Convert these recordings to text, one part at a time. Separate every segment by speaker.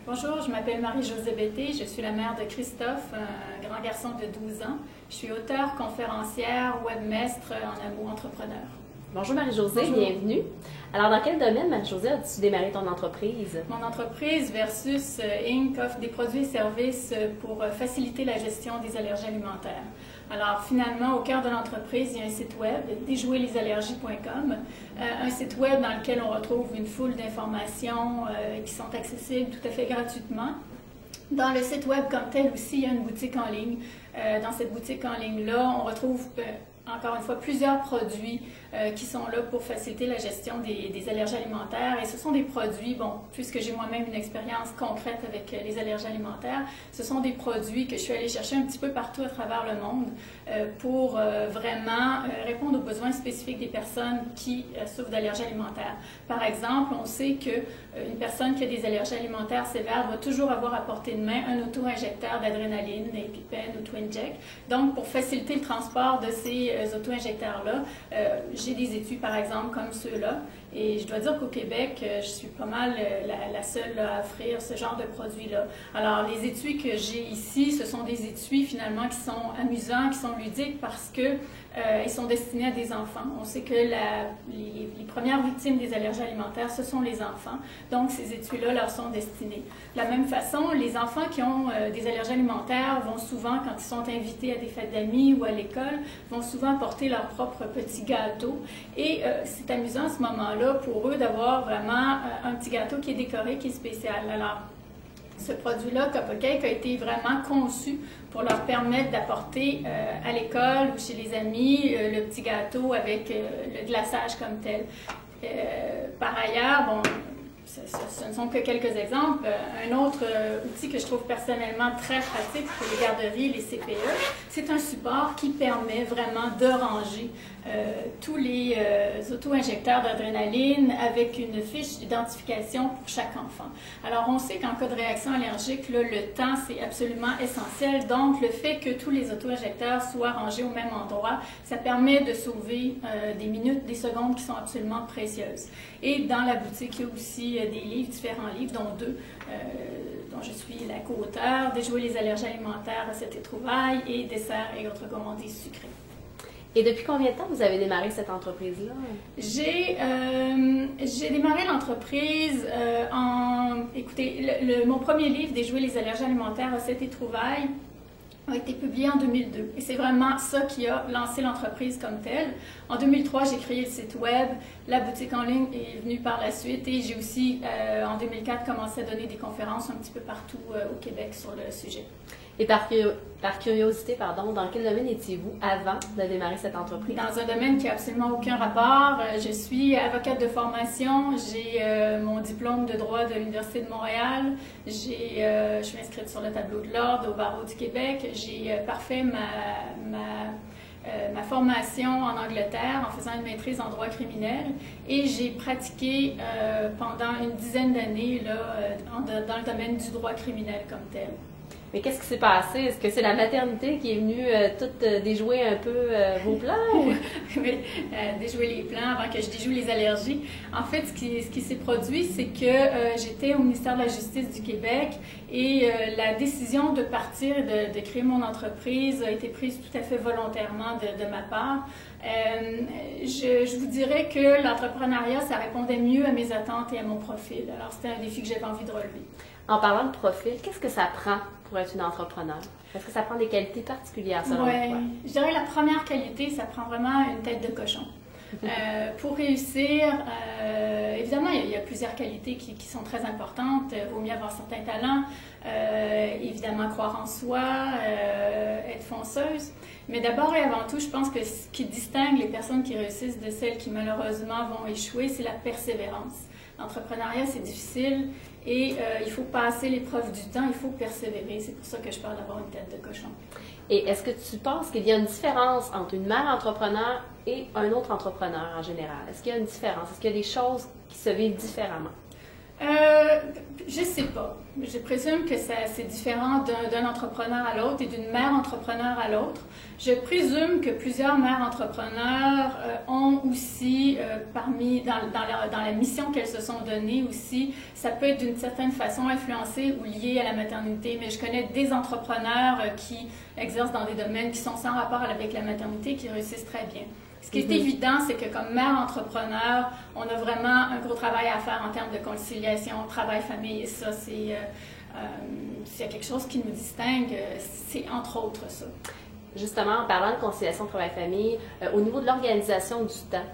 Speaker 1: Bonjour, je m'appelle Marie-Josée Bété, je suis la mère de Christophe, un grand garçon de 12 ans. Je suis auteure, conférencière, webmestre en un mot entrepreneur.
Speaker 2: Bonjour Marie-Josée, bienvenue. Alors, dans quel domaine, Marie-Josée, as-tu démarré ton entreprise?
Speaker 1: Mon entreprise Versus Inc. offre des produits et services pour faciliter la gestion des allergies alimentaires. Alors, finalement, au cœur de l'entreprise, il y a un site web, déjouerlesallergies.com, un site web dans lequel on retrouve une foule d'informations qui sont accessibles tout à fait gratuitement. Dans le site web comme tel aussi, il y a une boutique en ligne. Dans cette boutique en ligne-là, on retrouve encore une fois plusieurs produits qui sont là pour faciliter la gestion des allergies alimentaires. Et ce sont des produits, bon, puisque j'ai moi-même une expérience concrète avec les allergies alimentaires, ce sont des produits que je suis allée chercher un petit peu partout à travers le monde pour vraiment répondre aux besoins spécifiques des personnes qui souffrent d'allergies alimentaires. Par exemple, on sait qu'une personne qui a des allergies alimentaires sévères va toujours avoir à portée de main un auto-injecteur d'adrénaline, EpiPen ou Twinject. Donc, pour faciliter le transport de ces auto-injecteurs-là, j'ai des étuis, par exemple, comme ceux-là. Et je dois dire qu'au Québec, je suis pas mal la seule à offrir ce genre de produit-là. Alors, les étuis que j'ai ici, ce sont des étuis finalement qui sont amusants, qui sont ludiques parce que ils sont destinés à des enfants. On sait que les premières victimes des allergies alimentaires, ce sont les enfants. Donc, ces étuis-là leur sont destinés. De la même façon, les enfants qui ont des allergies alimentaires vont souvent, quand ils sont invités à des fêtes d'amis ou à l'école, vont souvent porter leur propre petit gâteau. Et c'est amusant à ce moment-là pour eux d'avoir vraiment un petit gâteau qui est décoré, qui est spécial. Alors, ce produit-là, Cupcake, a été vraiment conçu pour leur permettre d'apporter à l'école ou chez les amis le petit gâteau avec le glaçage comme tel. Par ailleurs, bon, ce ne sont que quelques exemples. Un autre outil que je trouve personnellement très pratique pour les garderies, les CPE, c'est un support qui permet vraiment de ranger tous les auto-injecteurs d'adrénaline avec une fiche d'identification pour chaque enfant. Alors, on sait qu'en cas de réaction allergique, là, le temps, c'est absolument essentiel. Donc, le fait que tous les auto-injecteurs soient rangés au même endroit, ça permet de sauver des minutes, des secondes qui sont absolument précieuses. Et dans la boutique, il y a aussi des livres, différents livres, dont deux, dont je suis la co-auteure, Déjouer les allergies alimentaires, recettes et trouvailles, et desserts et autres gourmandises sucrées.
Speaker 2: Et depuis combien de temps vous avez démarré cette entreprise-là?
Speaker 1: J'ai démarré l'entreprise Écoutez, mon premier livre, Déjouer les allergies alimentaires, recettes et trouvailles, a été publié en 2002. Et c'est vraiment ça qui a lancé l'entreprise comme telle. En 2003, j'ai créé le site web. La boutique en ligne est venue par la suite. Et j'ai aussi, en 2004, commencé à donner des conférences un petit peu partout au Québec sur le sujet.
Speaker 2: Et par curiosité, dans quel domaine étiez-vous avant de démarrer cette entreprise?
Speaker 1: Dans un domaine qui n'a absolument aucun rapport. Je suis avocate de formation. J'ai mon diplôme de droit de l'Université de Montréal. Je suis inscrite sur le tableau de l'ordre au barreau du Québec. J'ai parfait ma formation en Angleterre en faisant une maîtrise en droit criminel et j'ai pratiqué pendant une dizaine d'années dans le domaine du droit criminel comme tel.
Speaker 2: Mais qu'est-ce qui s'est passé? Est-ce que c'est la maternité qui est venue toute déjouer un peu vos plans?
Speaker 1: Oui, déjouer les plans avant que je déjoue les allergies. En fait, ce qui s'est produit, c'est que j'étais au ministère de la Justice du Québec et la décision de partir et de créer mon entreprise a été prise tout à fait volontairement de ma part. Je vous dirais que l'entrepreneuriat, ça répondait mieux à mes attentes et à mon profil. Alors, c'était un défi que j'avais envie de relever.
Speaker 2: En parlant de profil, qu'est-ce que ça prend pour être une entrepreneur? Est-ce que ça prend des qualités particulières selon toi?
Speaker 1: Je dirais la première qualité, ça prend vraiment une tête de cochon. Pour réussir, évidemment, il y a plusieurs qualités qui sont très importantes. Il vaut mieux avoir certains talents, évidemment croire en soi, être fonceuse. Mais d'abord et avant tout, je pense que ce qui distingue les personnes qui réussissent de celles qui malheureusement vont échouer, c'est la persévérance. L'entrepreneuriat, c'est difficile et il faut passer l'épreuve du temps, il faut persévérer. C'est pour ça que je parle d'avoir une tête de cochon.
Speaker 2: Et est-ce que tu penses qu'il y a une différence entre une mère entrepreneur et un autre entrepreneur en général? Est-ce qu'il y a une différence? Est-ce qu'il y a des choses qui se vivent différemment?
Speaker 1: Je sais pas. Je présume que c'est différent d'un entrepreneur à l'autre et d'une mère entrepreneur à l'autre. Je présume que plusieurs mères entrepreneurs ont aussi, dans la mission qu'elles se sont données aussi, ça peut être d'une certaine façon influencé ou lié à la maternité. Mais je connais des entrepreneurs qui exercent dans des domaines qui sont sans rapport avec la maternité et qui réussissent très bien. Ce qui est évident, c'est que comme mère entrepreneur, on a vraiment un gros travail à faire en termes de conciliation, travail-famille. Et ça, s'il y a quelque chose qui nous distingue, c'est entre autres ça.
Speaker 2: Justement, en parlant de conciliation travail-famille, au niveau de l'organisation du temps,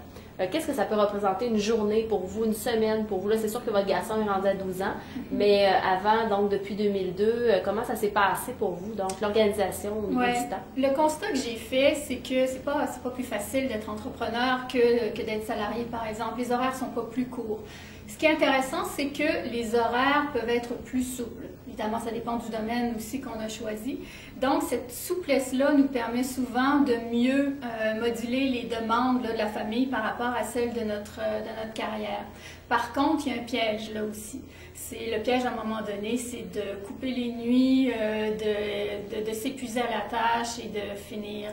Speaker 2: qu'est-ce que ça peut représenter une journée pour vous, une semaine pour vous? Là, c'est sûr que votre garçon est rendu à 12 ans, mais avant, donc depuis 2002, comment ça s'est passé pour vous? Donc, l'organisation au niveau du temps.
Speaker 1: Le constat que j'ai fait, c'est que c'est pas plus facile d'être entrepreneur que d'être salarié, par exemple. Les horaires sont pas plus courts. Ce qui est intéressant, c'est que les horaires peuvent être plus souples. Évidemment, ça dépend du domaine aussi qu'on a choisi. Donc, cette souplesse-là nous permet souvent de mieux moduler les demandes là, de la famille par rapport à celles de notre carrière. Par contre, il y a un piège là aussi. C'est le piège à un moment donné, c'est de couper les nuits, de s'épuiser à la tâche et de finir...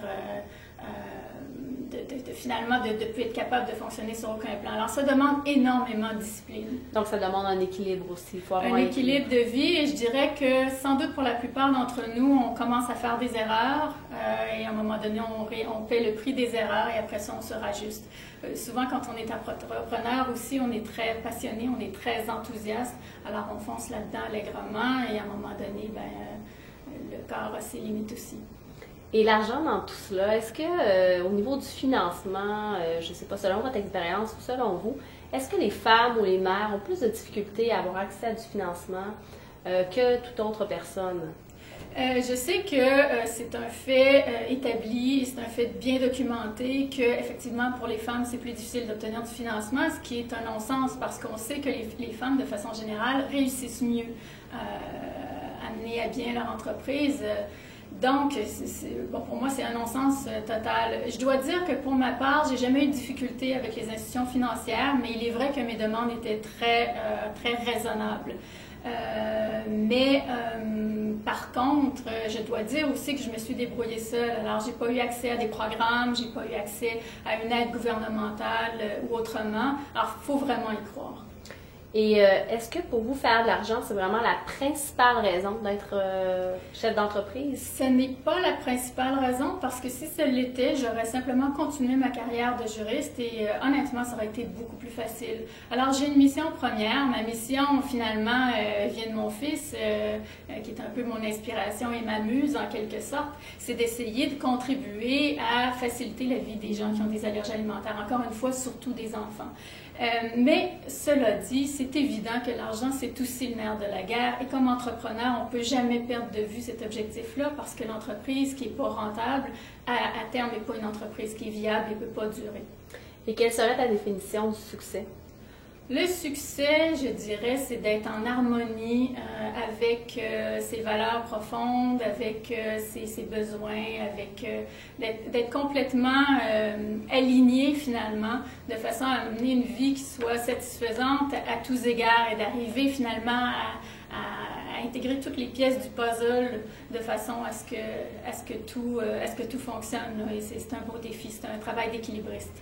Speaker 1: finalement de ne plus être capable de fonctionner sur aucun plan. Alors, ça demande énormément de discipline.
Speaker 2: Donc, ça demande un équilibre aussi. Il faut avoir
Speaker 1: un équilibre de vie, et je dirais que sans doute pour la plupart d'entre nous, on commence à faire des erreurs et à un moment donné, on paie le prix des erreurs et après ça, on se rajuste. Souvent, quand on est entrepreneur aussi, on est très passionné, on est très enthousiaste, alors on fonce là-dedans allègrement et à un moment donné, le corps a ses limites aussi.
Speaker 2: Et l'argent dans tout cela, est-ce que au niveau du financement, je ne sais pas, selon votre expérience ou selon vous, est-ce que les femmes ou les mères ont plus de difficultés à avoir accès à du financement que toute autre personne?
Speaker 1: Je sais que c'est un fait établi, c'est un fait bien documenté que effectivement pour les femmes c'est plus difficile d'obtenir du financement, ce qui est un non-sens parce qu'on sait que les femmes de façon générale réussissent mieux à mener à bien leur entreprise. Donc, bon, pour moi, c'est un non-sens total. Je dois dire que pour ma part, j'ai jamais eu de difficulté avec les institutions financières, mais il est vrai que mes demandes étaient très raisonnables. Par contre, je dois dire aussi que je me suis débrouillée seule. Alors, j'ai pas eu accès à des programmes, j'ai pas eu accès à une aide gouvernementale ou autrement. Alors, il faut vraiment y croire.
Speaker 2: Et est-ce que pour vous, faire de l'argent, c'est vraiment la principale raison d'être chef d'entreprise?
Speaker 1: Ce n'est pas la principale raison parce que si ce l'était, j'aurais simplement continué ma carrière de juriste et honnêtement, ça aurait été beaucoup plus facile. Alors, j'ai une mission première. Ma mission, finalement, vient de mon fils, qui est un peu mon inspiration et ma muse en quelque sorte. C'est d'essayer de contribuer à faciliter la vie des gens qui ont des allergies alimentaires. Encore une fois, surtout des enfants. Mais cela dit, c'est évident que l'argent, c'est aussi le nerf de la guerre. Et comme entrepreneur, on ne peut jamais perdre de vue cet objectif-là parce que l'entreprise qui n'est pas rentable, à terme, n'est pas une entreprise qui est viable et ne peut pas durer.
Speaker 2: Et quelle serait ta définition du succès?
Speaker 1: Le succès, je dirais, c'est d'être en harmonie avec ses valeurs profondes, avec ses besoins, avec d'être complètement aligné finalement, de façon à mener une vie qui soit satisfaisante à tous égards et d'arriver finalement à intégrer toutes les pièces du puzzle de façon à ce que tout fonctionne. Et c'est un beau défi, c'est un travail d'équilibriste.